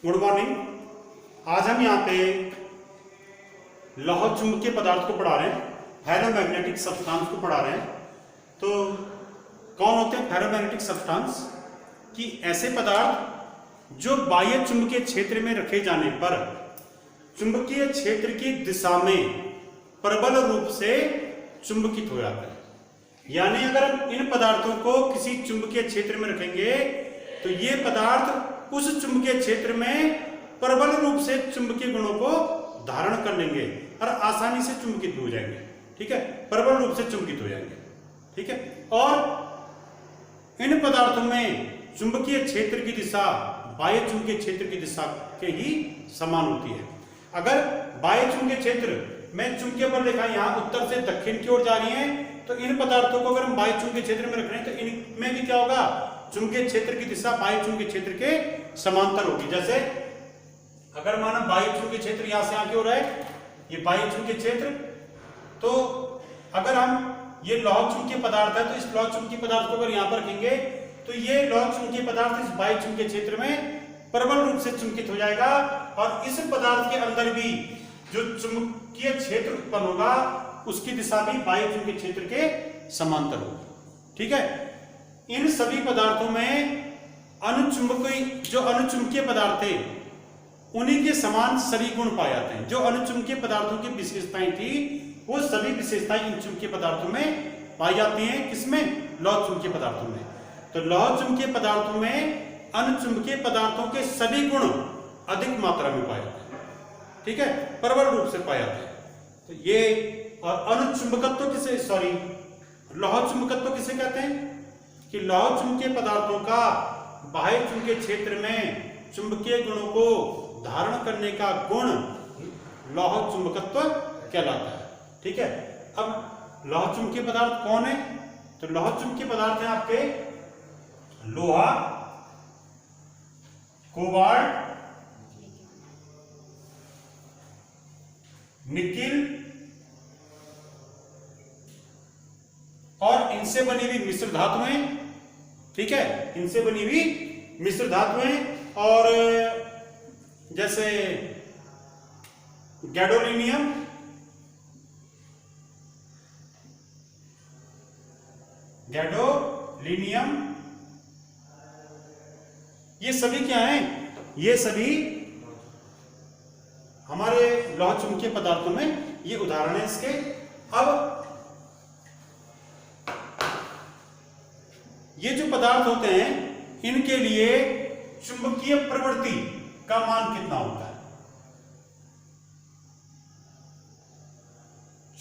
Good morning. आज हम यहाँ पे लौह चुंबकीय पदार्थ को पढ़ा रहे हैं, फेरोमैग्नेटिक सब्सटेंस को पढ़ा रहे हैं। तो कौन होते हैं फेरोमैग्नेटिक सब्सटेंस? कि ऐसे पदार्थ जो बाह्य चुंबकीय क्षेत्र में रखे जाने पर चुंबकीय क्षेत्र की दिशा में प्रबल रूप से चुंबकित हो जाता है। यानी अगर हम इन पदार्थों को किसी चुंबकीय क्षेत्र में रखेंगे तो ये पदार्थ उस चुंबकीय क्षेत्र में प्रबल रूप से चुंबकीय गुणों को धारण कर लेंगे और आसानी से चुंबकित हो जाएंगे। ठीक है, प्रबल रूप से चुंबकित हो जाएंगे। ठीक है, और इन पदार्थों में चुंबकीय क्षेत्र की दिशा बाह्य चुंबकीय क्षेत्र की दिशा के ही समान होती है। अगर बाह्य चुंबकीय क्षेत्र में चुंबकीय बल रेखा यहाँ उत्तर से दक्षिण की ओर जा रही है तो इन पदार्थों को अगर हम बाह्य चुंबकीय क्षेत्र में रख रहे हैं तो इनमें भी क्या होगा, चुंबकीय क्षेत्र की दिशा बाह्य चुंबकीय क्षेत्र के समांतर होगी। जैसे अगर माना बाह्य चुंबकीय क्षेत्र यहां से आगे हो रहा है, ये बाह्य चुंबकीय क्षेत्र, तो अगर हम ये लौह चुंबकीय पदार्थ है तो इस लौह चुंबकीय पदार्थ को अगर यहां पर रखेंगे तो ये लौह चुंबकीय पदार्थ इस बाह्य चुंबकीय क्षेत्र में प्रबल रूप से चुंबकित हो जाएगा और इस पदार्थ के अंदर भी जो चुंबकीय क्षेत्र उत्पन्न होगा उसकी दिशा भी बाह्य चुंबकीय क्षेत्र के समांतर होगी। ठीक है, इन सभी पदार्थों में जो अनुचुंबकीय पदार्थ थे उन्हीं के समान सभी गुण पाए जाते हैं। जो अनुचुंबकीय पदार्थों की विशेषताएं थी वो सभी विशेषताएं इन चुंबकीय पदार्थों में पाई जाती हैं। किसमें? लौह चुंबकीय पदार्थों में। तो लौह चुंबकीय पदार्थों में अनुचुंबकीय पदार्थों के सभी गुण अधिक मात्रा में पाए जाते हैं। ठीक है, प्रबल रूप से पाए जाते हैं। तो ये और अनुचुंबकत्व किसे, सॉरी, लौह चुंबकत्व किसे कहते हैं? कि लौह चुंबकीय पदार्थों का बाह्य चुंबकीय क्षेत्र में चुंबकीय गुणों को धारण करने का गुण लौह चुंबकत्व कहलाता है। ठीक है, अब लौह चुंबकीय पदार्थ कौन है? तो लौह चुंबकीय पदार्थ है आपके लोहा, कोबाल्ट, निकिल और इनसे बनी हुई मिश्र धातुएं। ठीक है, इनसे बनी हुई मिश्र धातुएं और जैसे गैडोलिनियम, ये सभी क्या हैं? ये सभी हमारे लौह चुंबकीय पदार्थों में ये उदाहरण है इसके। अब ये जो पदार्थ होते हैं इनके लिए चुंबकीय प्रवृत्ति का मान कितना होता है?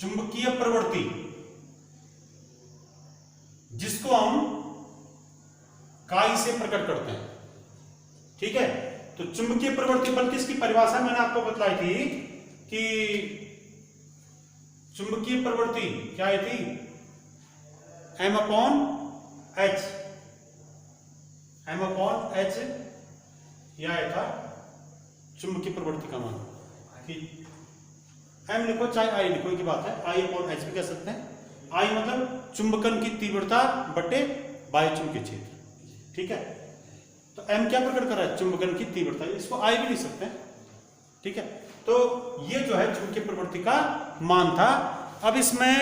चुंबकीय प्रवृत्ति जिसको हम काई से प्रकट करते हैं। ठीक है, तो चुंबकीय प्रवृत्ति, बल्कि इसकी परिभाषा मैंने आपको बतलाई थी कि चुंबकीय प्रवृत्ति क्या है थी? M/H, M/H यह आया था चुंबकीय प्रवृत्ति का मान। कि M लिखो चाहे I लिखो, की बात है, I/H भी कह सकते हैं। I मतलब चुंबकन की तीव्रता बटे बाह्य चुंबकीय क्षेत्र। ठीक है, तो M क्या प्रकट कर रहा है? चुंबकन की तीव्रता, इसको I भी लिख सकते हैं। ठीक है, तो ये जो है चुंबकीय प्रवृत्ति का मान था। अब इसमें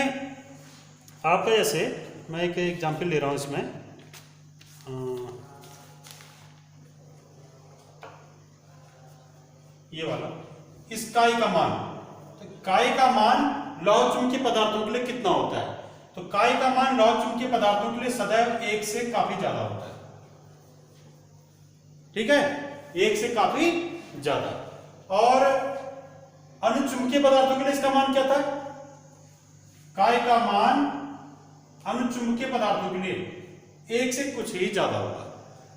आपका, जैसे मैं एक एग्जाम्पल ले रहा हूं इसमें, ये वाला, इस काई का मान। तो काई का मान लौह चुंबकीय पदार्थों के लिए कितना होता है? तो काई का मान लौह चुंबकीय पदार्थों के लिए सदैव 1 से काफी ज्यादा होता है। ठीक है, 1 से काफी ज्यादा। और अनुचुंबकीय पदार्थों के लिए इसका मान क्या था? काई का मान अनुचुंबकीय पदार्थों के लिए 1 से कुछ ही ज्यादा होगा।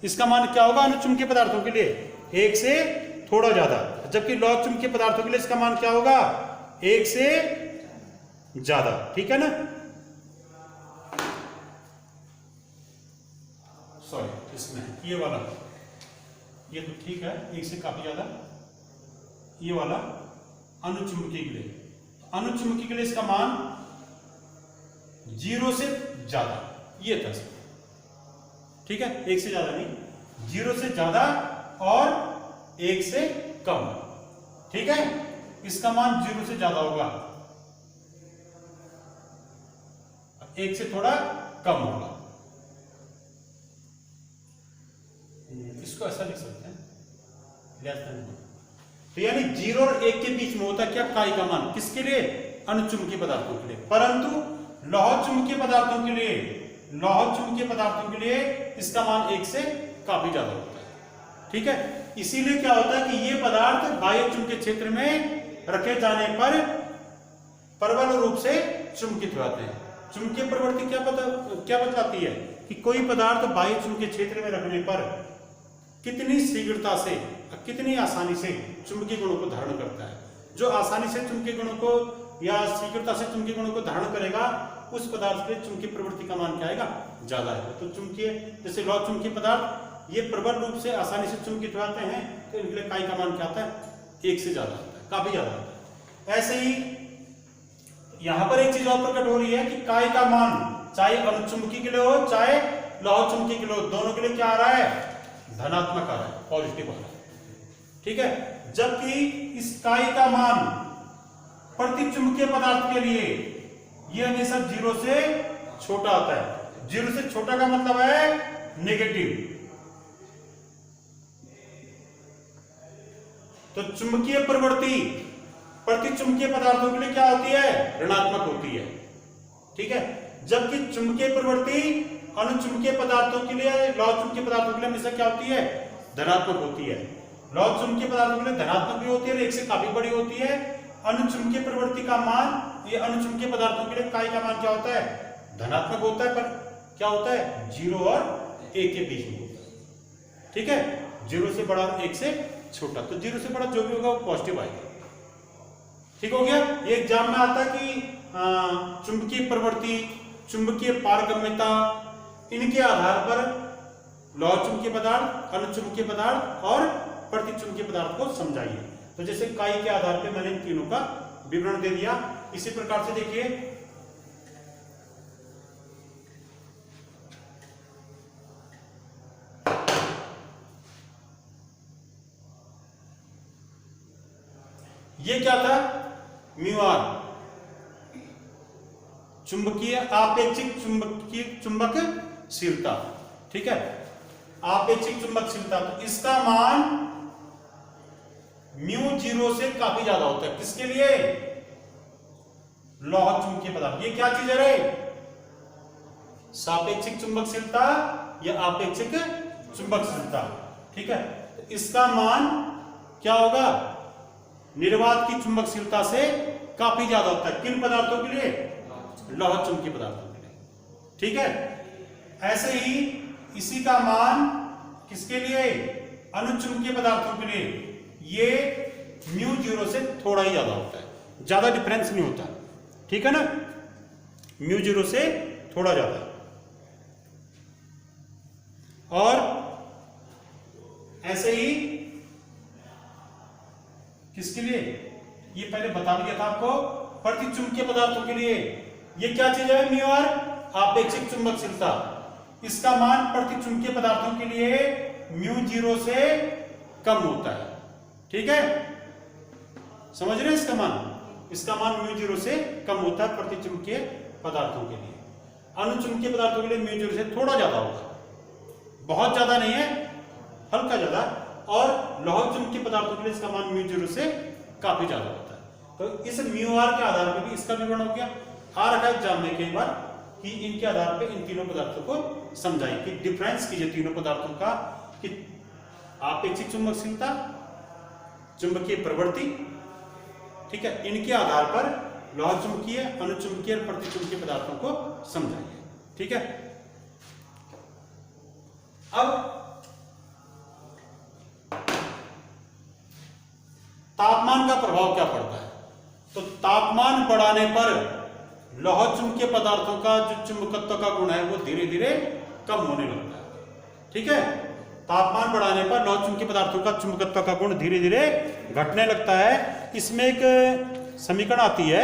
इसका मान क्या होगा अनुचुंबकीय पदार्थों के लिए? 1 से थोड़ा ज्यादा। जबकि लौह चुंबकीय पदार्थों के लिए इसका मान क्या होगा? 1 से ज्यादा। ठीक है ना, सॉरी, इसमें ये वाला, ये तो ठीक है, 1 से काफी ज्यादा। ये वाला अनुचुंबकीय के लिए, अनुचुंबकीय के लिए इसका मान 0 से ज्यादा, ये था। ठीक है, 1 से ज्यादा नहीं, 0 से ज्यादा और 1 से कम। ठीक है, इसका मान 0 से ज्यादा होगा, 1 से थोड़ा कम होगा। इसको ऐसा लिख सकते हैं, लेस देन 1। तो यानी 0 और 1 के बीच में होता है क्या, काई का मान। किसके लिए, अनुचुंबकीय पदार्थों के लिए। परंतु लौह चुंबकीय पदार्थों के लिए, लौह चुंबकीय पदार्थों के लिए इसका मान 1 से काफी ज्यादा होता है। ठीक है, इसीलिए क्या होता है कि ये पदार्थ बाह्य चुंबकीय क्षेत्र में रखे जाने पर प्रबल रूप से चुंबकित हो जाते हैं। चुंबकीय प्रवृत्ति क्या बताती है कि कोई पदार्थ बाह्य चुंबकीय क्षेत्र में रखने पर कितनी शीघ्रता से, कितनी आसानी से चुंबकीय गुणों को धारण करता है। जो आसानी से चुंबकीय गुणों को या शीघ्रता से चुंबकीय गुणों को धारण करेगा, उस पदार्थ के चुंबकीय प्रवृत्ति का मान क्या आएगा, ज्यादा है। तो चुंबकीय, जैसे लौह चुंबकीय पदार्थ ये प्रबल रूप से आसानी से चुंबकित हो जाते हैं, तो इनके लिए काई का मान क्या आता है, 1 से ज्यादा आता है, काफी ज्यादा आता है। ऐसे ही यहां पर एक चीज और प्रकट हो रही है कि काई का मान चाहे अनुचुंबकीय के लिए हो चाहे लौह चुंबकीय के लिए हो, दोनों के लिए क्या आ रहा है, धनात्मक आ रहा है, पॉजिटिव आ रहा है। ठीक है, जबकि इस काई का मान प्रतिचुंबकीय पदार्थ के लिए ये हमेशा 0 से छोटा आता है। 0 से छोटा का मतलब है नेगेटिव। तो चुंबकीय प्रवृत्ति प्रतिचुंबकीय पदार्थों के लिए क्या होती है, ऋणात्मक होती है। ठीक है, जबकि चुंबकीय प्रवृत्ति अनुचुंबकीय पदार्थों के लिए, लौह चुंबकीय पदार्थों के लिए हमेशा क्या होती है, धनात्मक होती है। लौह चुंबकीय पदार्थों के लिए धनात्मक भी होती है, 1 से काफी बड़ी होती है। अनुचुंबकीय प्रवृत्ति का मान, ये अनुचुंबकीय पदार्थों के लिए काई का मान क्या होता है, धनात्मक होता है, पर क्या होता है, 0 और 1 के बीच में होता है। ठीक है, 0 से बड़ा और 1 से छोटा। तो 0 से बड़ा जो भी होगा वो पॉजिटिव आएगा। ठीक हो गया। ये एग्जाम में आता है कि चुंबकीय प्रवृत्ति, चुंबकीय पारगम्यता, इनके आधार पर लौह चुंबकीय पदार्थ, अनुचुंबकीय पदार्थ और प्रतिचुंबकीय पदार्थ को समझाइए। तो जैसे काई के आधार पर मैंने इन तीनों का विवरण दे दिया। इसी प्रकार से देखिए, ये क्या था, म्यूआर, चुंबकीय आपेक्षिक चुंबकीय चुंबकशीलता। ठीक है, आपेक्षिक चुंबकशीलता। तो इसका मान म्यू 0 से काफी ज्यादा होता है। किसके लिए, लौह चुंबकीय पदार्थ। ये क्या चीज है रे, सापेक्षिक चुंबकशीलता या आपेक्षिक चुंबकशीलता। ठीक है, तो इसका मान क्या होगा, निर्वात की चुंबकशीलता से काफी ज्यादा होता है। किन पदार्थों के लिए, लौह चुंबकीय पदार्थों के लिए। ठीक है, ऐसे ही इसी का मान किसके लिए, अनुचुंबकीय पदार्थों के लिए ये म्यू 0 से थोड़ा ही ज्यादा होता है, ज्यादा डिफरेंस नहीं होता। ठीक है ना, म्यू 0 से थोड़ा ज्यादा। और ऐसे ही किसके लिए, ये पहले बता दिया था आपको, प्रतिचुंबकीय पदार्थों के लिए ये क्या चीज है, म्यूआर, आपेक्षिक चुंबकशीलता। इसका मान प्रतिचुंबकीय पदार्थों के लिए म्यू 0 से कम होता है। ठीक है, समझ रहे हैं इसका मान, इसका मान म्यू 0 से कम होता है प्रतिचुंबकीय पदार्थों के लिए। अनुचुंबकीय पदार्थों के लिए म्यू 0 से थोड़ा ज्यादा होगा, बहुत ज्यादा नहीं है, हल्का ज्यादा। और लौह चुंबकीय पदार्थों के लिए इसका मान म्यू 0 से काफी ज्यादा होता है। तो इस म्यू आर के आधार पर भी इसका विवरण हो गया। आ रखा एग्जाम में कई बार कि इनके आधार पर इन तीनों पदार्थों को समझाइए, कि डिफरेंस कीजिए तीनों पदार्थों का, कि आपेक्षिक चुंबकशीलता, चुंबकीय प्रवृत्ति, ठीक है, इनके आधार पर लौह चुंबकीय, अनुचुंबकीय और प्रतिचुंबकीय पदार्थों को समझाइए। ठीक है, अब तापमान का प्रभाव क्या पड़ता है। तो तापमान बढ़ाने पर लौह चुंबकीय पदार्थों का जो चुंबकत्व का गुण है वो धीरे धीरे कम होने लगता है। ठीक है, तापमान बढ़ाने पर लौह चुंबकीय पदार्थों का चुंबकत्व का गुण धीरे धीरे घटने लगता है। इसमें एक समीकरण आती है,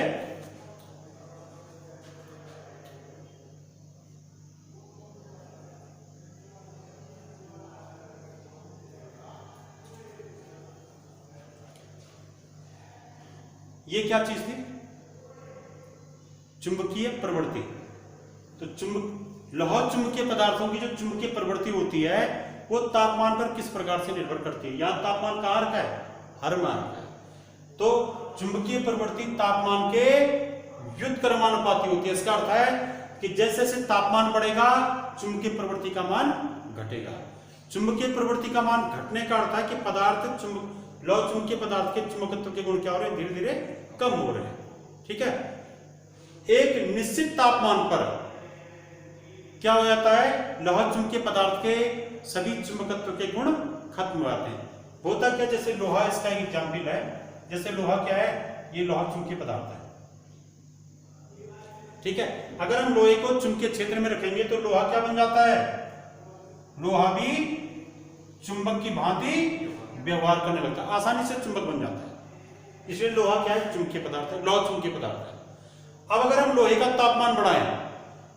ये क्या चीज थी? चुंबकीय प्रवृत्ति। तो लौह चुंबकीय पदार्थों की जो चुंबकीय प्रवृत्ति होती है वो तापमान पर किस प्रकार से निर्भर करती है? यहां तापमान का अर्क है, हर में अर्क है। तो चुंबकीय प्रवृत्ति तापमान के व्युत्क्रमानुपाती होती है। इसका अर्थ है कि जैसे जैसे तापमान बढ़ेगा चुंबकीय प्रवृत्ति का मान घटेगा। चुंबकीय प्रवृत्ति का मान घटने का अर्थ है कि पदार्थ लौह चुंबकीय पदार्थ के चुंबकत्व के गुण क्या हो रहे हैं? धीरे धीरे कम हो रहे हैं। ठीक है, एक निश्चित तापमान पर क्या हो जाता है? लौह चुंबकीय पदार्थ के सभी चुंबकत्व के गुण खत्म हो जाते हैं। होता क्या, जैसे लोहा इसका एक एग्जाम्पल है। जैसे लोहा क्या है? ये लोहा चुंबकीय पदार्थ है। ठीक है, अगर हम लोहे को चुंबकीय क्षेत्र में रखेंगे तो लोहा क्या बन जाता है? लोहा भी चुंबक की भांति व्यवहार करने लगता है, आसानी से चुंबक बन जाता है। इसलिए लोहा क्या है? चुंबकीय पदार्थ है, लौह चुंबकीय पदार्थ है। अब अगर हम लोहे का तापमान बढ़ाएं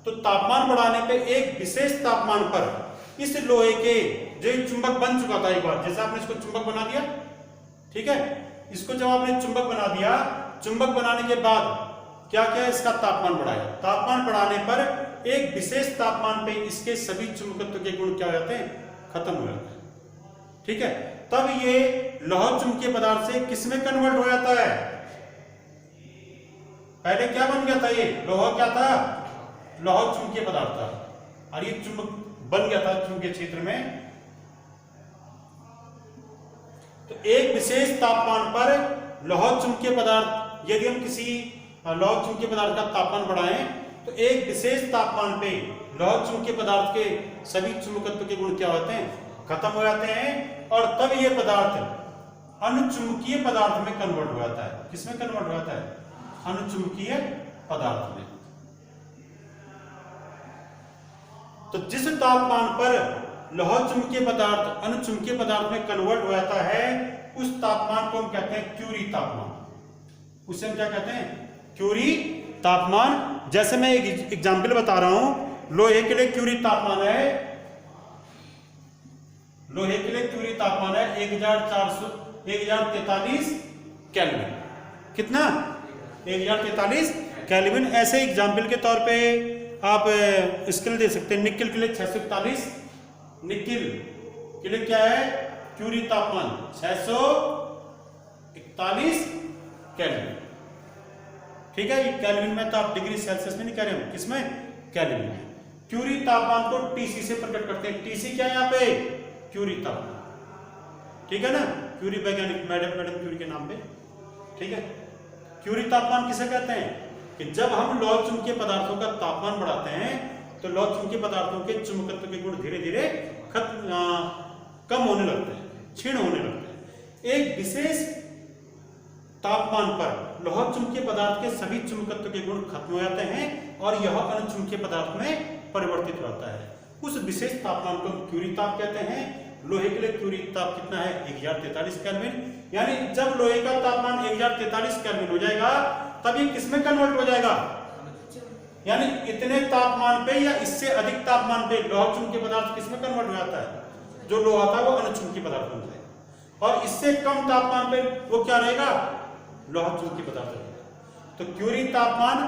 तो तापमान बढ़ाने पे एक विशेष तापमान पर इस लोहे के जो चुंबक बन चुका था एक बार, जैसे आपने इसको चुंबक बना दिया, ठीक है, इसको जब आपने चुंबक बना दिया, चुंबक बनाने के बाद क्या क्या इसका तापमान बढ़ाया। तापमान बढ़ाने पर एक विशेष तापमान पे इसके सभी चुंबकत्व के गुण क्या हो जाते हैं? खत्म हो जाते हैं। ठीक है, तब ये लौह चुंबकीय पदार्थ से किसमें कन्वर्ट हो जाता है? पहले क्या बन गया था? ये लोहा क्या था? लौह चुंबकीय पदार्थ था और ये चुंबक बन गया था चुंबकीय क्षेत्र में। तो एक विशेष तापमान पर लौह चुंबकीय पदार्थ, यदि हम किसी लौह चुंबकीय पदार्थ का तापमान बढ़ाएं तो एक विशेष तापमान पे लौह चुंबकीय पदार्थ के सभी चुंबकत्व के गुण क्या होते हैं? खत्म हो जाते हैं और तब ये पदार्थ अनुचुंबकीय पदार्थ में कन्वर्ट हो जाता है। किसमें कन्वर्ट हो जाता है? अनुचुंबकीय पदार्थ में। तो जिस तापमान पर लौह चुंबकीय पदार्थ अनुचुंबकीय पदार्थ में कन्वर्ट हो जाता है उस तापमान को हम कहते हैं क्यूरी तापमान। उसे हम क्या कहते हैं? क्यूरी तापमान। जैसे मैं एक एग्जांपल बता रहा हूं, लोहे के लिए क्यूरी तापमान है, लोहे के लिए क्यूरी तापमान है 1043 केल्विन। कितना? 1043 केल्विन। ऐसे एग्जांपल के तौर पे आप स्केल दे सकते हैं। निकिल के लिए 641, निकिल के लिए क्या है? क्यूरी तापमान 641 केल्विन। ठीक है, ये केल्विन में तो आप डिग्री सेल्सियस में नहीं कह रहे हो, किसमें? केल्विन में। क्यूरी तापमान को टीसी से प्रकट करते हैं। टीसी क्या है यहाँ पे? क्यूरी तापमान। ठीक है ना, क्यूरी वैज्ञानिक मैडम क्यूरी के नाम पे। ठीक है, क्यूरी तापमान किसे कहते हैं? कि जब हम लौह चुंबकीय पदार्थों का तापमान बढ़ाते हैं तो लौह चुंबकीय पदार्थों के चुंबकत्व के गुण धीरे धीरे कम होने लगते हैं, क्षीण होने लगते हैं। एक विशेष तापमान पर लौह चुंबकीय पदार्थ के सभी चुंबकत्व के गुण खत्म हो जाते हैं और यह अनुचुंबकीय पदार्थ में परिवर्तित हो जाता है। उस विशेष तापमान को क्यूरी ताप कहते हैं। लोहे के लिए क्यूरी ताप कितना है? 1043 केल्विन। यानी जब लोहे का तापमान 1043 केल्विन हो जाएगा तब ये किसमें कन्वर्ट हो जाएगा? यानी इतने तापमान पे या इससे अधिक तापमान पे लौह चुंबकीय पदार्थ किसमें कन्वर्ट हो जाता है? जो लोहा था वो अनुचुंबकीय पदार्थ बन जाएगा। और इससे कम तापमान पे वो क्या रहेगा? लौह चुंबकीय पदार्थ रहेगा। तो क्यूरी तापमान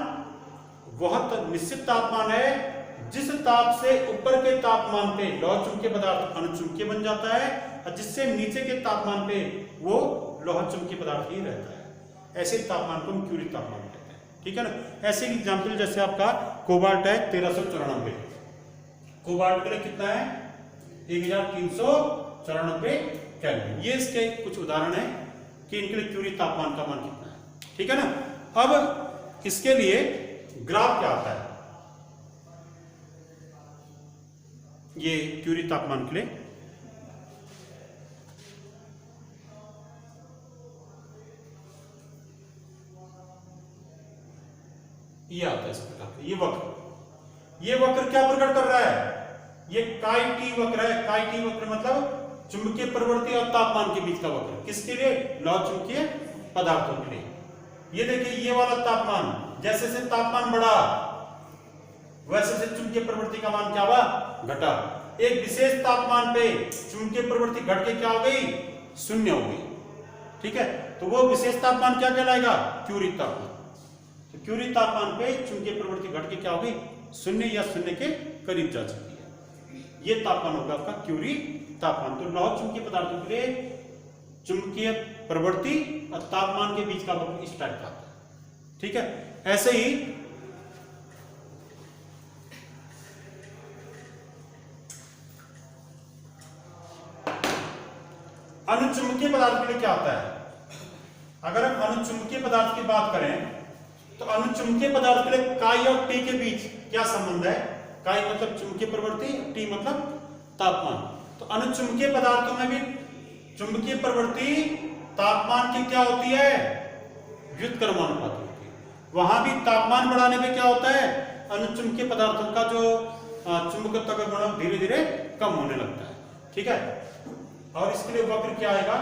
वह निश्चित तापमान है जिस ताप से ऊपर के तापमान पे लौह चुंबकीय पदार्थ अनुचुंबकीय बन जाता है और जिससे नीचे के तापमान पे वो लौह चुंबकीय पदार्थ ही रहता है। ऐसे तापमान को हम क्यूरी तापमान कहते हैं। ठीक है ना। ऐसे एग्जाम्पल जैसे आपका कोबाल्ट है 1394। कोबाल्ट के लिए कितना है? 1394 केल्विन। ये इसके कुछ उदाहरण है कि इनके लिए क्यूरी तापमान का मान कितना है। ठीक है ना। अब इसके लिए ग्राफ क्या आता है? ये क्यूरी तापमान के लिए ये आता है इस प्रकार का। ये वक्र क्या प्रकट कर रहा है? ये काई-टी वक्र है। काई-टी वक्र मतलब चुंबकीय प्रवृत्ति और तापमान के बीच का वक्र। किसके लिए? लौह चुंबकीय पदार्थों के लिए। ये देखिए, ये वाला तापमान जैसे जैसे तापमान बढ़ा वैसे से चुंबकीय प्रवृत्ति का मान क्या हुआ? घटा। एक विशेष तापमान पे चुंबकीय प्रवृत्ति घट के क्या हो गई? शून्य हो गई। ठीक है, तो वो विशेष तापमान क्या कहलाएगा? क्यूरी तापमान। तो क्यूरी तापमान पे चुंबकीय प्रवृत्ति घट के क्या होगी? शून्य या शून्य के करीब जा सकती है। ये तापमान होगा आपका क्यूरी तापमान। तो लौह चुंबकीय पदार्थों के लिए चुंबकीय प्रवृत्ति और तापमान के बीच का वक्र इस टाइप का आता है। ठीक है, ऐसे ही अनुचुंबकीय पदार्थ के लिए क्या होता है? अगर हम अनुचुंबकीय पदार्थ की बात करें तो अनुचुंबकीय पदार्थ के लिए काई और टी के बीच क्या संबंध है? काई मतलब चुंबकीय प्रवृत्ति, टी मतलब तापमान। तो अनुचुंबकीय पदार्थों में भी चुंबकीय प्रवृत्ति तापमान की क्या होती है? व्युत्क्रमानुपाती होती है। वहां भी तापमान बढ़ाने पे क्या होता है? अनुचुंबकीय पदार्थों का जो चुंबकत्व का गुण धीरे धीरे कम होने लगता है। ठीक है, और इसके लिए वक्र क्या आएगा?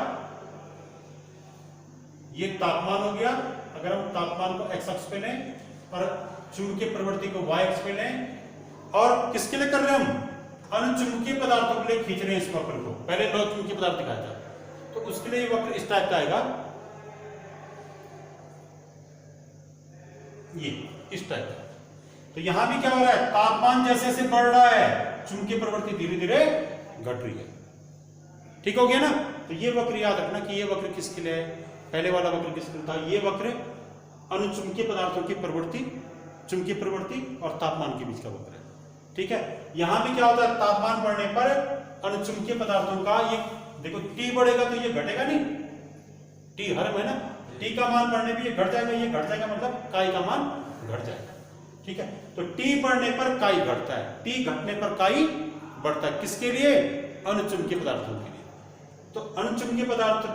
ये तापमान हो गया, अगर हम तापमान को x अक्ष पे लें और चुंबकीय प्रवृत्ति को y अक्ष पे लें, और किसके लिए कर रहे हैं हम? अनुचुंबकीय पदार्थों के लिए खींच रहे हैं इस वक्र को। पहले लौह चुंबकीय पदार्थ दिखाया था, तो उसके लिए वक्र इस टाइप का आएगा, ये इस टाइप का। तो यहां भी क्या हो रहा है? तापमान जैसे जैसे बढ़ रहा है चुंबकीय प्रवृत्ति धीरे धीरे घट रही है। ठीक हो गया ना? तो ये वक्र याद रखना कि ये वक्र किसके लिए है? पहले वाला वक्र किसके लिए था? ये वक्र अनुचुंबकीय पदार्थों की प्रवृत्ति, चुंबकीय प्रवृत्ति और तापमान के बीच का वक्र है। ठीक है, यहां भी क्या होता है? तापमान बढ़ने पर अनुचुंबकीय पदार्थों का ये देखो, टी बढ़ेगा तो ये घटेगा नहीं, टी हर में ना, टी का मान बढ़ने पर ये घट जाएगा, ये घट जाएगा मतलब काई का मान घट जाएगा। ठीक है, तो टी बढ़ने पर काई घटता है, टी घटने पर काई बढ़ता है। किसके लिए? अनुचुंबकीय पदार्थों के लिए। तो अनुचुंबकीय पदार्थ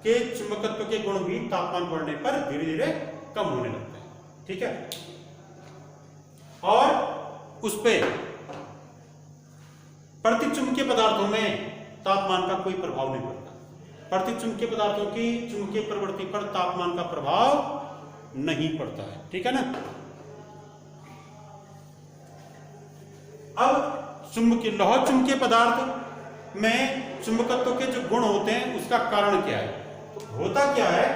के चुंबकत्व के गुण भी तापमान बढ़ने पर धीरे धीरे कम होने लगते हैं। ठीक है, और उस पे प्रतिचुंबकीय पदार्थों में तापमान का कोई प्रभाव नहीं पड़ता। प्रतिचुंबकीय पदार्थों की चुंबकीय प्रवृत्ति पर तापमान का प्रभाव नहीं पड़ता है। ठीक है ना? अब चुंबकीय लौह चुंबकीय पदार्थ में चुंबकत्व के जो गुण होते हैं उसका कारण क्या है? तो होता क्या है,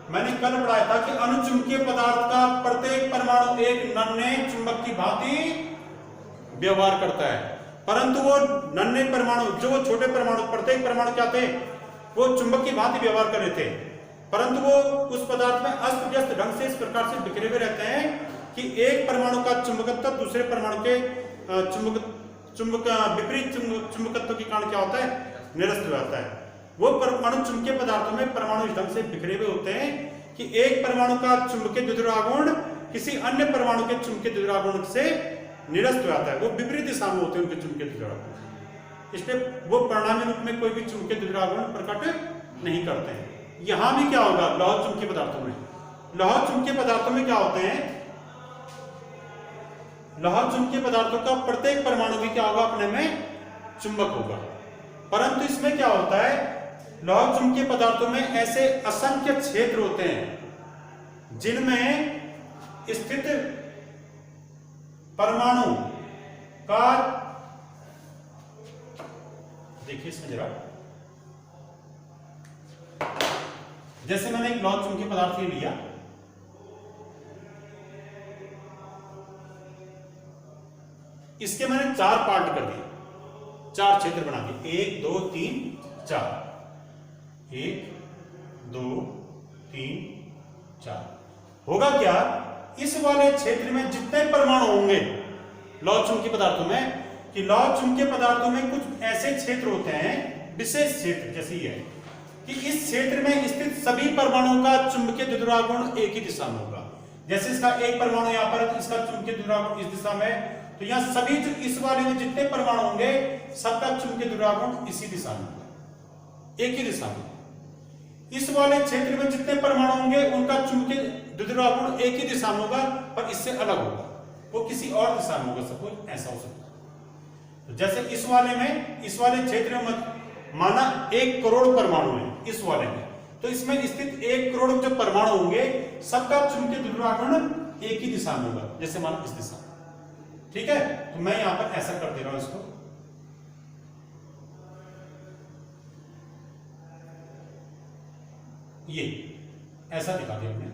मैंने कल पढ़ाया था कि अनुचुंबकीय पदार्थ का प्रत्येक परमाणु एक नन्हे चुंबक की भांति व्यवहार करता है, परंतु वो नन्हे परमाणु, जो वो छोटे परमाणु, प्रत्येक परमाणु क्या थे? वो चुंबक की भांति व्यवहार कर रहे थे, परंतु वो उस पदार्थ में अस्त व्यस्त ढंग से इस प्रकार से बिखरे हुए रहते हैं कि एक परमाणु का चुंबकत्व दूसरे परमाणु के विपरीत चुंबकत्व के कारण क्या होता है? निरस्त हो जाता है। वो परमाणु चुंबकीय पदार्थों में परमाणु इस ढंग से बिखरे हुए होते हैं कि एक परमाणु का चुंबकीय द्विध्रुवागुण किसी अन्य परमाणु के चुंबकीय द्विध्रुवागुण से निरस्त हो जाता है। वो विपरीत दिशा में होते हैं उनके चुंबकीय द्विध्रुवागुण, इसलिए वो परिणामी रूप में कोई भी चुंबकीय द्विध्रुवागुण प्रकट नहीं करते हैं। यहां भी क्या होगा? लौह चुंबकीय पदार्थों में, लौह चुंबकीय पदार्थों में क्या होते हैं? लौह चुंबकीय पदार्थों का प्रत्येक परमाणु भी क्या होगा? अपने में चुंबक होगा, परंतु इसमें क्या होता है? लौह चुंबकीय पदार्थों में ऐसे असंख्य क्षेत्र होते हैं जिनमें स्थित परमाणु का, देखिए इसमें जरा, जैसे मैंने एक लौह चुंबकीय पदार्थ लिया, इसके मैंने 4 पार्ट कर दिए, 4 क्षेत्र बना दिए, 1 2 3 4, 1 2 3 4। होगा क्या? इस वाले क्षेत्र में जितने परमाणु होंगे लौह चुंबकीय पदार्थों में, कि लौह चुंबकीय पदार्थों में कुछ ऐसे क्षेत्र होते हैं, विशेष क्षेत्र जैसे ये है, कि इस क्षेत्र में स्थित सभी परमाणुओं का चुंबकीय द्विध्रुवागुण एक ही दिशा में होगा। जैसे इसका एक परमाणु यहाँ पर है, इसका चुंबकीय द्विध्रुवागुण इस दिशा में, तो यहाँ सभी जो इस वाले में जितने परमाणु होंगे सबका चुंबकीय द्विध्रुवागुण इसी दिशा में होगा, एक ही दिशा में। इस वाले क्षेत्र में जितने परमाणु होंगे उनका चुंबकीय द्विध्रुवागुण एक ही दिशा में होगा, पर इससे अलग होगा, वो किसी और दिशा में होगा। सपोज ऐसा हो सकता है। तो जैसे इस वाले में, इस वाले क्षेत्र में माना 1 करोड़ परमाणु है इस वाले में, तो इसमें स्थित 1 करोड़ जो परमाणु होंगे सबका चुंबकीय द्विध्रुवागुण एक ही दिशा में होगा, जैसे माना इस दिशा में। ठीक है, तो मैं यहां पर ऐसा कर दे रहा हूं इसको, ये ऐसा दिखा दिया हमने,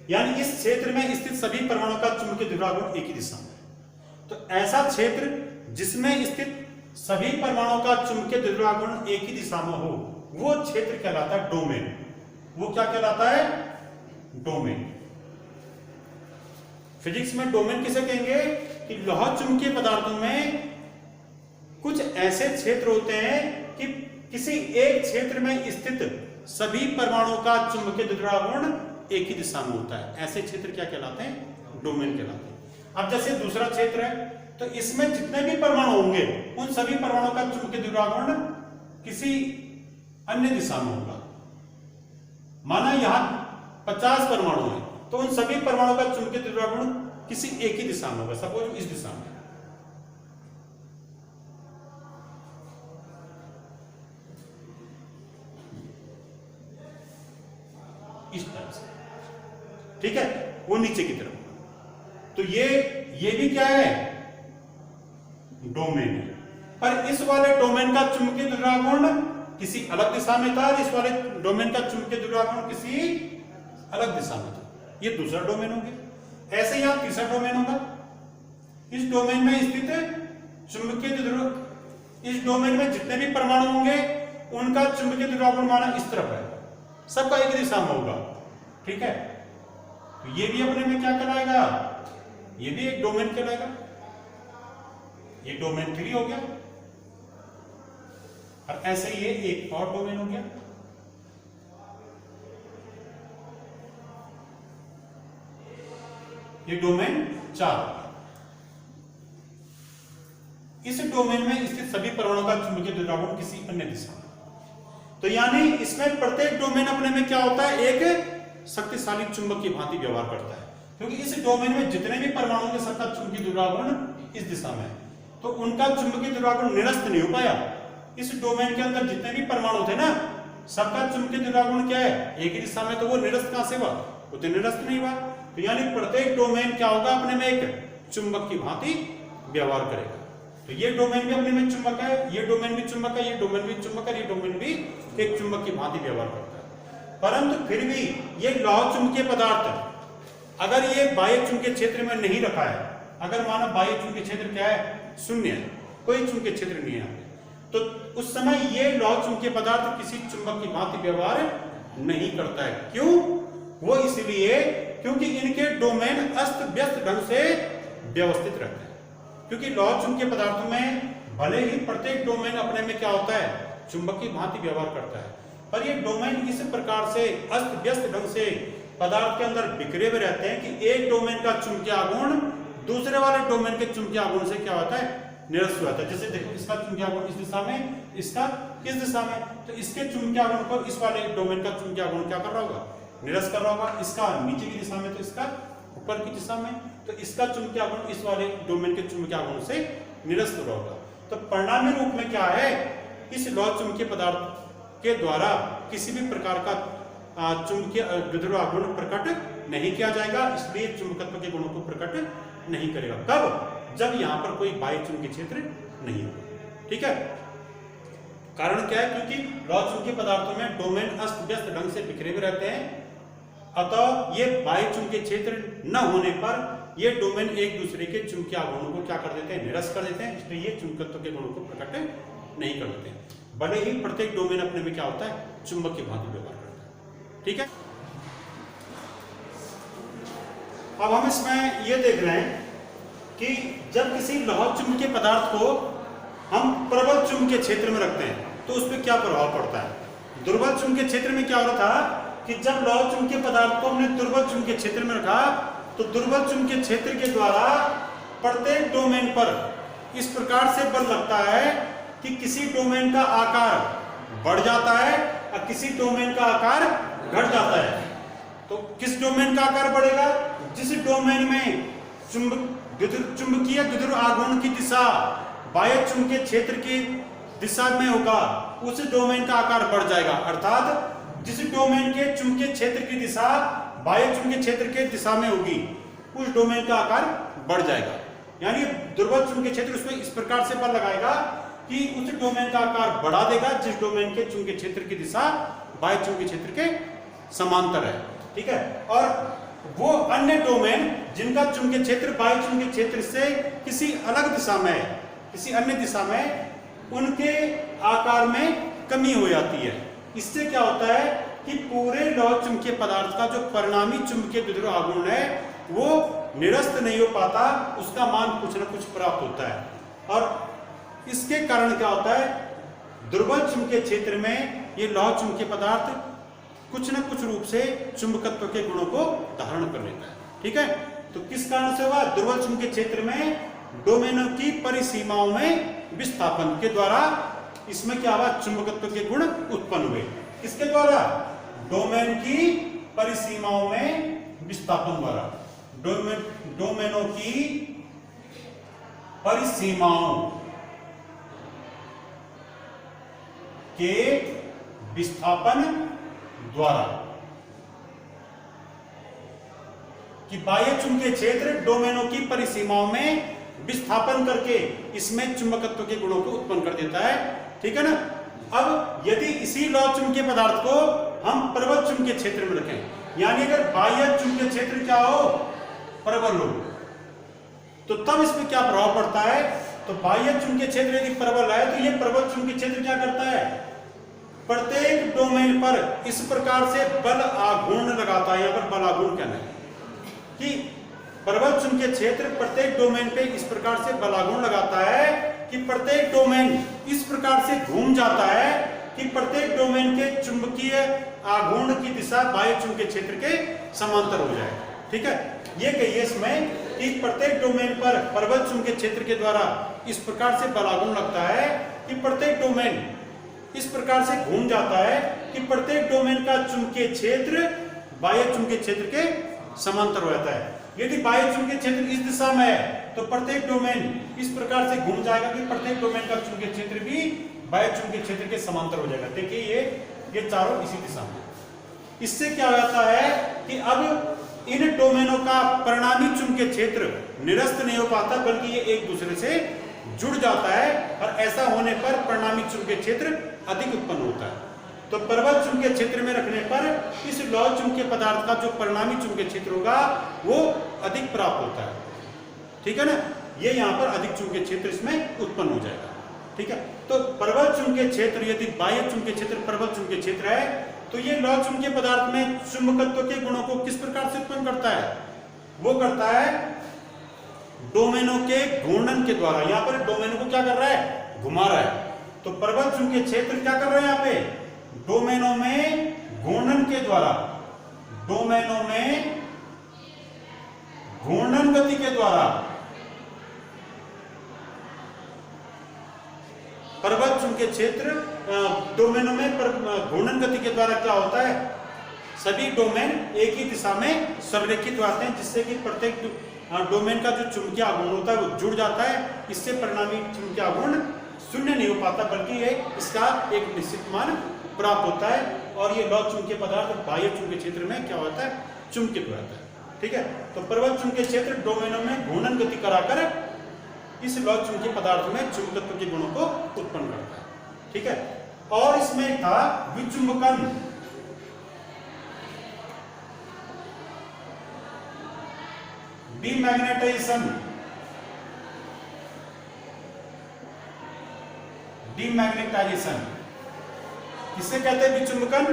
यानी इस क्षेत्र में स्थित सभी परमाणुओं का चुंबकीय ध्रुवागुण एक ही दिशा में है। तो ऐसा क्षेत्र जिसमें स्थित सभी परमाणुओं का चुंबकीय ध्रुवागुण एक ही दिशा में हो, वो क्षेत्र कहलाता है डोमेन। वो क्या कहलाता है? डोमेन। फिजिक्स में डोमेन किसे कहेंगे कि लौह चुंबकीय पदार्थों में कुछ ऐसे क्षेत्र होते हैं कि किसी एक क्षेत्र में स्थित सभी परमाणुओं का चुंबकीय ध्रुवागुण एक ही दिशा में होता है। ऐसे क्षेत्र क्या कहलाते हैं? डोमेन कहलाते हैं। अब जैसे दूसरा क्षेत्र है, तो इसमें जितने भी परमाणु होंगे उन सभी परमाणुओं का चुंबकीय ध्रुवागुण किसी अन्य दिशा में होगा। माना यहां 50 परमाणु है, तो उन सभी परमाणुओं का चुंबकीय ध्रुवागुण किसी एक ही दिशा में होगा, सपोज इस दिशा में। इस तरह से, ठीक है, वो नीचे की तरफ। तो ये भी क्या है? डोमेन है। पर इस वाले डोमेन का चुंबकीय ध्रुवागुण किसी अलग दिशा में था, इस वाले डोमेन का चुंबकीय ध्रुवागुण किसी अलग दिशा में था। ये दूसरा डोमेन हो गया। ऐसे ही यहां तीसरा डोमेन होगा। इस डोमेन में स्थित चुंबकीय ध्रुव, इस डोमेन में जितने भी परमाणु होंगे उनका चुंबकीय ध्रुवागुण माना इस तरफ है, सबका एक दिशा में होगा, ठीक है। तो ये भी अपने में क्या कहलाएगा? ये भी एक डोमेन कहलाएगा। ये डोमेन 3 हो गया। और ऐसे ये एक और डोमेन हो गया। ये डोमेन 4। इस डोमेन में स्थित सभी परमाणुओं का चुंबकीय ध्रुवागुण किसी अन्य दिशा में। तो यानी इसमें प्रत्येक डोमेन अपने में क्या होता है? एक शक्तिशाली चुंबक की भांति व्यवहार करता है, क्योंकि इस डोमेन में जितने भी परमाणु के सबका चुंबकीय ध्रुवागुण इस दिशा में है, तो उनका चुंबकीय ध्रुवागुण निरस्त नहीं हो पाया। इस डोमेन के अंदर जितने भी परमाणु थे ना, सबका चुंबकीय ध्रुवागुण क्या है? एक ही दिशा में। तो वो निरस्त कहां से हुआ? वो तो निरस्त नहीं हुआ। तो यानी प्रत्येक डोमेन क्या होगा? अपने में एक चुंबक की भांति व्यवहार करेगा। तो ये डोमेन भी अपने में चुंबक है, ये डोमेन भी चुंबक है, ये डोमेन भी चुंबक है, ये डोमेन भी एक चुंबक की भांति व्यवहार करता है। परंतु फिर भी ये लौह चुंबकीय पदार्थ अगर ये बाह्य चुंबकीय क्षेत्र में नहीं रखा है, अगर माना बाह्य चुंबकीय क्षेत्र क्या है? शून्य है, कोई चुंबकीय क्षेत्र नहीं है, तो उस समय ये लौह चुंबकीय पदार्थ किसी चुंबक की भांति व्यवहार नहीं करता है। क्यों? वो इसलिए क्योंकि इनके डोमेन अस्त व्यस्त ढंग से व्यवस्थित रहते हैं। क्योंकि लौह चुंबकीय पदार्थों में भले ही प्रत्येक डोमेन अपने में क्या होता है? चुंबक की भांति व्यवहार करता है, पर ये डोमेन इस प्रकार से अस्त व्यस्त ढंग से पदार्थ के अंदर बिखरे हुए रहते हैं कि एक डोमेन का चुंबकीय आघूर्ण दूसरे वाले डोमेन के चुंबकीय आघूर्ण से क्या होता है? निरस्त होता है। जैसे देखो, इसका चुंबकीय आघूर्ण इस दिशा में, इसका इस दिशा में, तो इसके चुंबकीय आघूर्ण को इस वाले डोमेन का चुंबकीय आघूर्ण क्या कर रहा होगा? निरस्त कर रहा होगा। इसका नीचे की दिशा में, तो इसका ऊपर की दिशा में, तो इसका चुंबकीय आघूर्ण इस वाले डोमेन के चुंबकीय आघूर्ण से निरस्त हो रहा होगा। तो परिणामी रूप में क्या है? इस लौह चुंबकीय पदार्थ के द्वारा किसी भी प्रकार का चुंबकीय ध्रुवागुण प्रकट नहीं किया जाएगा, इसलिए चुंबकत्व के गुणों को प्रकट नहीं करेगा। कब? जब यहां पर कोई बाह्य चुंबकीय क्षेत्र नहीं होगा, ठीक है। कारण क्या है? क्योंकि लौह चुंबकीय पदार्थों में डोमेन अस्त व्यस्त ढंग से बिखरे हुए रहते हैं, अतः ये बाह्य चुंबकीय क्षेत्र न होने पर ये डोमेन एक दूसरे के चुंबकीय आघूर्णों को क्या कर देते हैं? निरस्त कर देते हैं, इसलिए ये चुंबकत्व के गुणों को प्रकट नहीं कर देते। भले ही प्रत्येक डोमेन अपने में क्या होता है? चुंबक की भांति व्यवहार करता है, ठीक है। अब हम इसमें ये देख रहे हैं कि जब किसी लौह चुंबकीय पदार्थ को हम प्रबल चुंबकीय क्षेत्र में रखते हैं तो उस पर क्या प्रभाव पड़ता है? दुर्बल चुंबकीय क्षेत्र में क्या हो रहा था कि जब लौह चुंबकीय पदार्थ को हमने दुर्बल चुंबकीय क्षेत्र में रखा, तो दुर्बल चुंबकीय क्षेत्र के द्वारा प्रत्येक डोमेन पर इस प्रकार से बल लगता है कि किसी डोमेन का आकार बढ़ जाता है और किसी डोमेन का आकार घट जाता है। तो किस डोमेन का आकार बढ़ेगा? जिस डोमेन में चुंबकीय द्विध्रुव आघूर्ण की दिशा बाह्य चुंबकीय क्षेत्र की दिशा में होगा, उस डोमेन का आकार बढ़ जाएगा। अर्थात जिस डोमेन के चुंबकीय क्षेत्र की दिशा बाह्य चुंबकीय क्षेत्र के दिशा में होगी, उस डोमेन का आकार बढ़ जाएगा। यानी दुर्बल चुंबकीय क्षेत्र उसमें इस प्रकार से बल लगाएगा कि उस डोमेन का आकार बढ़ा देगा जिस डोमेन के चुंबकीय क्षेत्र की दिशा बाह्य चुंबकीय क्षेत्र के समांतर है। ठीक है, और वो अन्य डोमेन जिनका चुंबकीय क्षेत्र बाह्य चुंबकीय क्षेत्र से किसी अलग दिशा में है, किसी अन्य दिशा में, उनके आकार में कमी हो जाती है। इससे क्या होता है कि पूरे लौह चुंबकीय पदार्थ का जो परिणामी चुंबकीय द्विध्रुव आघूर्ण है वो निरस्त नहीं हो पाता, उसका मान कुछ न कुछ प्राप्त होता है। और इसके कारण क्या होता है, दुर्बल चुंबकीय क्षेत्र में ये लौह चुंबकीय पदार्थ कुछ न कुछ रूप से चुंबकत्व के गुणों को धारण कर लेता है। ठीक है, तो किस कारण से हुआ, दुर्बल चुंबकीय क्षेत्र में डोमेनों की परिसीमाओं में विस्थापन के द्वारा इसमें क्या हुआ, चुंबकत्व के गुण उत्पन्न हुए। किसके द्वारा, डोमेन की परिसीमाओं में विस्थापन द्वारा, डोमेनों की परिसीमाओं के विस्थापन द्वारा, कि बाह्य चुंबकीय क्षेत्र डोमेनों की परिसीमाओं में विस्थापन करके इसमें चुंबकत्व के गुणों को उत्पन्न कर देता है। ठीक है ना। अब यदि इसी लौह चुंबकीय पदार्थ को हम प्रबल चुंबकीय क्षेत्र में रखें, यानी अगर बाह्य चुंबकीय क्षेत्र क्या हो, प्रबल हो, तो तब इसमें क्या प्रभाव पड़ता है, तो बाह्य चुंबकीय क्षेत्र यदि प्रबल है तो ये प्रबल चुंबकीय क्षेत्र क्या करता है, प्रत्येक डोमेन पर इस प्रकार से बल आघूर्ण लगाता है। यहाँ पर बल आघूर्ण कहना है कि प्रबल चुंबकीय क्षेत्र प्रत्येक डोमेन पे इस प्रकार से बल आघूर्ण लगाता है कि प्रत्येक डोमेन इस प्रकार से घूम जाता है कि प्रत्येक डोमेन के चुंबकीय आघूर्ण की दिशा बाह्य चुंबकीय क्षेत्र के समांतर हो जाए। ठीक है, ये कहिए इसमें कि प्रत्येक डोमेन पर प्रबल चुंबकीय क्षेत्र के द्वारा इस प्रकार से बल आघूर्ण लगता है कि प्रत्येक डोमेन इस प्रकार से घूम जाता है कि प्रत्येक डोमेन का चुंबकीय क्षेत्र बाह्य चुंबकीय क्षेत्र के समांतर हो जाता है। यदि बाह्य चुंबकीय क्षेत्र इस दिशा में है तो प्रत्येक डोमेन इस प्रकार से घूम जाएगा कि प्रत्येक डोमेन का चुंबकीय क्षेत्र भी बाह्य चुंबकीय क्षेत्र के समांतर हो जाएगा। देखिए ये चारों इसी दिशा में। इससे क्या हो जाता है कि अब इन डोमेनों का परिणामी चुंबकीय क्षेत्र निरस्त नहीं हो पाता, बल्कि ये एक दूसरे से जुड़ जाता है, और ऐसा होने पर परिणामी चुंबकीय क्षेत्र अधिक उत्पन्न होता है। तो प्रबल चुंबकीय क्षेत्र में रखने पर इस लौह चुंबकीय पदार्थ का जो परिणामी चुंबकीय क्षेत्र होगा वो अधिक प्राप्त होता है। ठीक है ना, ये यहाँ पर अधिक चुंबकीय क्षेत्र इसमें उत्पन्न हो जाएगा। ठीक है, तो प्रबल चुंबकीय क्षेत्र यदि बाह्य चुंबकीय क्षेत्र प्रबल चुंबकीय क्षेत्र है तो ये लौह चुंबकीय पदार्थ में चुंबकत्व के गुणों को किस प्रकार से उत्पन्न करता है, वो करता है डोमेनों के घूर्णन के द्वारा। यहाँ पर डोमेनों को क्या कर रहा है, घुमा रहा है। तो प्रबल चुंबकीय क्षेत्र क्या कर रहे हैं, यहाँ पे डोमेनों में घूर्णन के द्वारा, डोमेनों में घूर्णन गति के द्वारा प्रबल चुंबकीय क्षेत्र डोमेनों में घूर्णन गति के द्वारा क्या होता है, सभी डोमेन एक ही दिशा में संरेखित होते हैं, जिससे कि प्रत्येक डोमेन का जो चुंबकीय आघूर्ण होता है वो जुड़ जाता है। इससे परिणामी चुंबकीय आघूर्ण शून्य नहीं हो पाता, बल्कि ये इसका एक निश्चित मान प्राप्त होता है, और ये लौह चुंबकीय पदार्थ बाह्य चुंबकीय क्षेत्र में क्या होता है, चुंबकित हो जाता है। ठीक है, तो प्रबल चुंबकीय क्षेत्र डोमेनों में घूर्णन गति कराकर इस लौह चुंबकीय पदार्थ में चुंबकत्व के गुणों को उत्पन्न करता है। ठीक है, और इसमें था विचुंबकन। डीमैग्नेटाइजेशन, डीमैग्नेटाइजेशन किसे कहते हैं, विचुंबकन,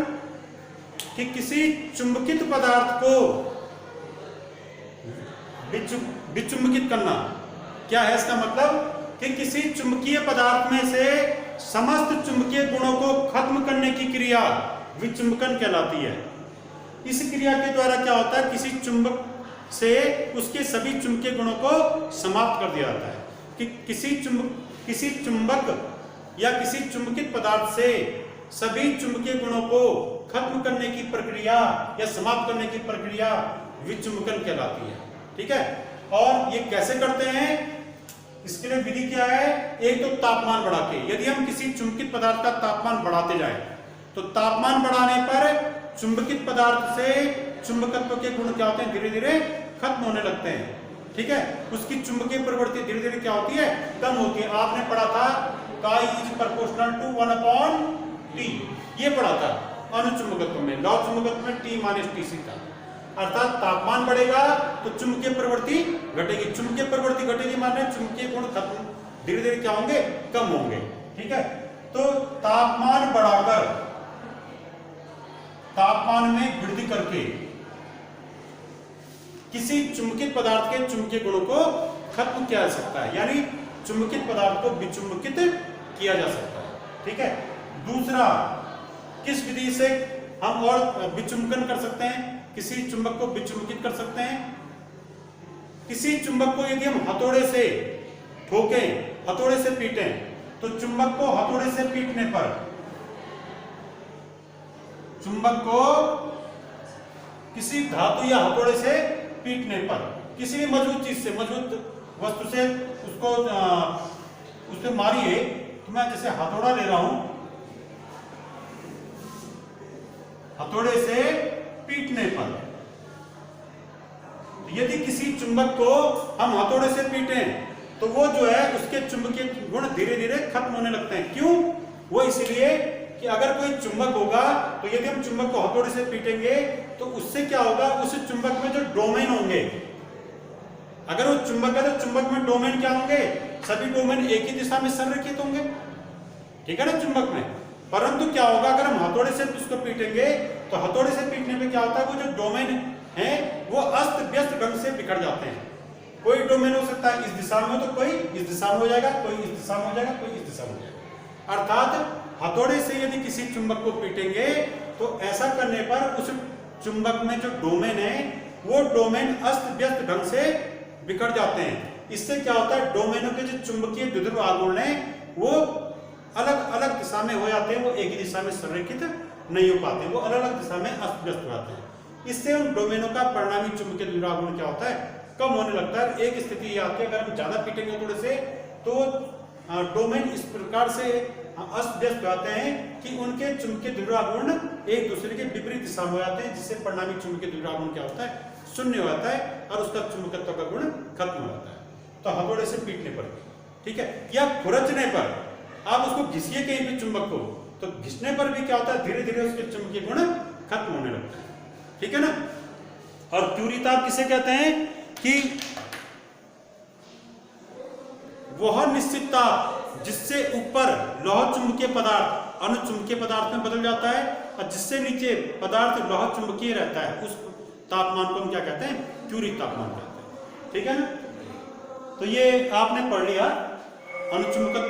कि किसी चुंबकित पदार्थ को विचुंबकित करना। क्या है इसका मतलब, कि किसी चुंबकीय पदार्थ में से समस्त चुंबकीय गुणों को खत्म करने की क्रिया विचुंबकन कहलाती है। इस क्रिया के द्वारा क्या होता है, किसी चुंबक से उसके सभी चुंबकीय गुणों को समाप्त कर दिया जाता है। कि किसी चुंबक या किसी चुंबकित पदार्थ से सभी चुंबकीय गुणों को खत्म करने की प्रक्रिया या समाप्त करने की प्रक्रिया विचुंबकन कहलाती है। ठीक है, और ये कैसे करते हैं, इसके लिए विधि क्या है, एक तो तापमान बढ़ा के। यदि हम किसी चुंबकित पदार्थ का तापमान बढ़ाते जाएं तो तापमान बढ़ाने पर चुंबकित पदार्थ से चुंबकत्व के गुण क्या होते हैं, धीरे धीरे खत्म होने लगते हैं। ठीक है, उसकी चुंबकीय प्रवृत्ति धीरे धीरे क्या होती है, कम होती है। आपने पढ़ा था काई इज प्रोपोर्शनल टू 1/t। ये पढ़ा था अनुचुंबकत्व में, लौ चुंबकत्व में T - Tc था। अर्थात तापमान बढ़ेगा तो चुंबकीय प्रवृत्ति घटेगी, चुंबकीय प्रवृत्ति घटेगी माने चुंबकीय गुण खत्म धीरे धीरे क्या होंगे, कम होंगे। ठीक है, तो तापमान बढ़ाकर तापमान में वृद्धि करके किसी चुंबकित पदार्थ के चुंबकीय गुणों को खत्म किया जा सकता है, यानी चुंबकित पदार्थ को विचुंबकित किया जा सकता है। ठीक है, दूसरा किस विधि से हम और विचुंबकन कर सकते हैं, किसी चुंबक को विचुंबकित कर सकते हैं। किसी चुंबक को यदि हम हथौड़े से ठोकें, हथौड़े से पीटें, तो चुंबक को हथौड़े से पीटने पर, चुंबक को किसी धातु या हथौड़े से पीटने पर, किसी भी मजबूत चीज से, मजबूत वस्तु से उसको उससे मारिए, तो मैं जैसे हथौड़ा ले रहा हूं, हथौड़े से पीटने पर, यदि किसी चुंबक को हम हथौड़े से पीटें तो वो जो है उसके चुंबकीय गुण धीरे धीरे खत्म होने लगते हैं। क्यों? वो इसलिए कि अगर कोई चुंबक होगा तो यदि हम चुंबक को हथौड़े से पीटेंगे तो उससे क्या होगा, उस चुंबक में जो डोमेन होंगे, अगर वो चुंबक है तो चुंबक में डोमेन क्या होंगे, सभी डोमेन एक ही दिशा में संरेखित होंगे। ठीक है ना, चुंबक में। परंतु क्या होगा, अगर हम हथौड़े से उसको पीटेंगे तो हथौड़े से पीटने पे क्या होता है, वो जो डोमेन है वो अस्त व्यस्त ढंग से बिखर जाते हैं। कोई डोमेन हो सकता है इस दिशा में, तो कोई इस दिशा में हो जाएगा, कोई इस दिशा में हो जाएगा, कोई इस दिशा में हो जाएगा। अर्थात हथौड़े से यदि किसी चुंबक को पीटेंगे तो ऐसा करने पर उस चुंबक में जो डोमेन है वो डोमेन अस्त व्यस्त ढंग से बिखर जाते हैं। इससे क्या होता है, डोमेनों के जो चुंबकीय द्विध्रुव आघूर्ण है वो अलग अलग दिशा में हो जाते हैं, वो एक ही दिशा में संरेखित नहीं हो पाते, वो अलग अलग दिशा में अस्त व्यस्त हो जाते हैं। इससे उन डोमेनों का परिणामी चुंबकीय द्विध्रुव आघूर्ण क्या होता है, कम होने लगता है। एक स्थिति ये आती है, अगर हम ज्यादा पीटेंगे थोड़े से तो डोमेन इस प्रकार से अस्त व्यस्त हो जाते हैं कि उनके चुंबकीय द्विध्रुव आघूर्ण एक दूसरे के विपरीत दिशा में हो जाते हैं, जिससे परिणामी चुंबकीय द्विध्रुव आघूर्ण क्या होता है, शून्य हो जाता है और उसका चुंबकत्व का गुण खत्म हो जाता है। तो हथौड़े से पीटने पर, ठीक है, या खुरचने पर, आप उसको घिसिए कहीं भी चुंबक को, तो घिसने पर भी क्या होता है, धीरे धीरे उसके चुंबकीय गुण खत्म होने लगता है। ठीक है ना। और क्यूरिताप किसे कहते हैं कि वह निश्चितता जिससे ऊपर लौह चुंबकीय पदार्थ अनुचुंबकीय पदार्थ में बदल जाता है और जिससे नीचे पदार्थ लौह चुंबकीय रहता है, उस तापमान को हम क्या कहते हैं, क्यूरित तापमान कहते हैं। ठीक है ना। तो ये आपने पढ़ लिया अनुचुंबकत्व